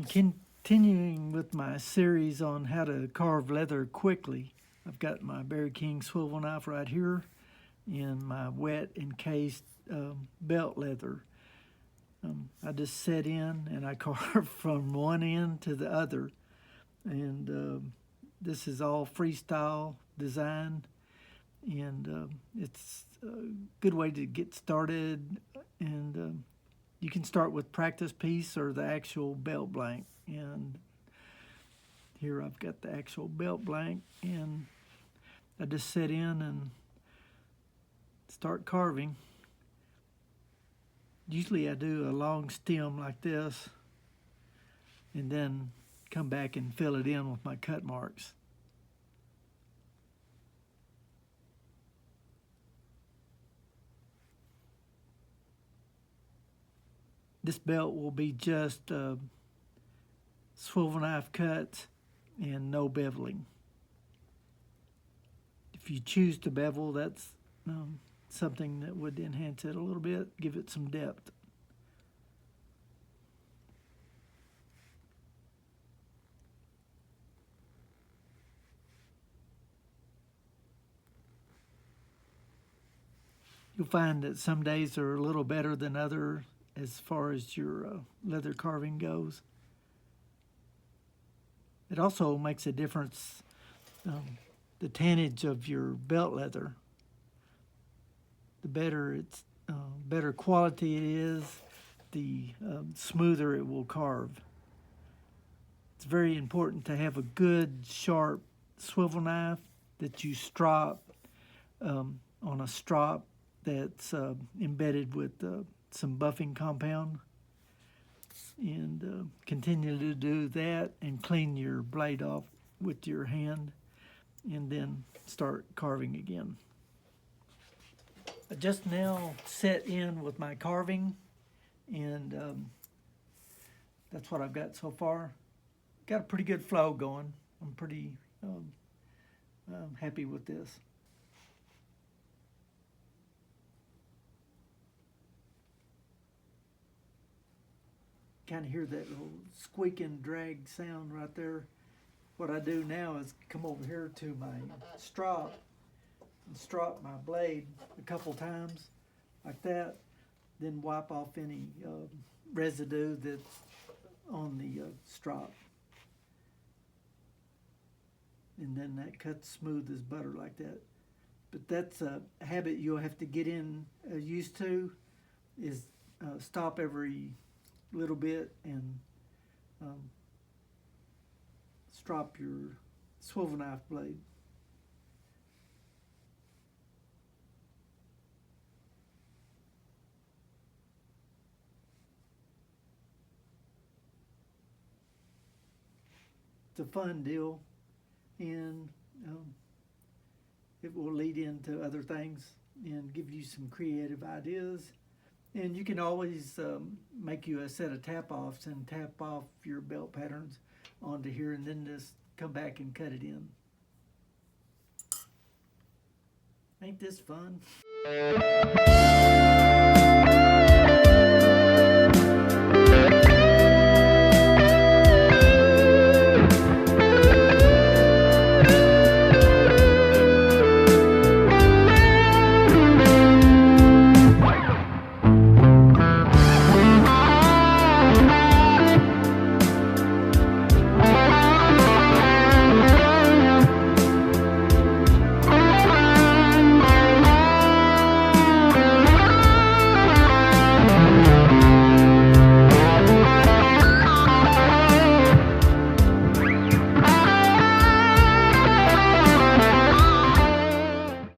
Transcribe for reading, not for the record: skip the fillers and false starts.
I'm continuing with my series on how to carve leather quickly. I've got my Berry King swivel knife right here in my wet encased belt leather. I just set in and I carve from one end to the other, and this is all freestyle design, and it's a good way to get started. And you can start with practice piece or the actual belt blank. And here I've got the actual belt blank, and I just set in and start carving. Usually I do a long stem like this and then come back and fill it in with my cut marks. This belt will be just swivel knife cuts and no beveling. If you choose to bevel, that's something that would enhance it a little bit, give it some depth. You'll find that some days are a little better than others as far as your leather carving goes. It also makes a difference, the tannage of your belt leather. The better it's, better quality it is, the smoother it will carve. It's very important to have a good, sharp swivel knife that you strop on a strop that's embedded with some buffing compound, and continue to do that and clean your blade off with your hand and then start carving again. I just now set in with my carving, and that's what I've got so far. Got a pretty good flow going. I'm pretty happy with this. Kind of hear that little squeaking drag sound right there. What I do now is come over here to my strop and strop my blade a couple times like that, then wipe off any residue that's on the strop, and then that cuts smooth as butter like that. But that's a habit you'll have to get in used to, is stop every little bit and strop your swivel knife blade. It's a fun deal, and it will lead into other things and give you some creative ideas. And you can always make you a set of tap-offs and tap off your belt patterns onto here, and then just come back and cut it in. Ain't this fun?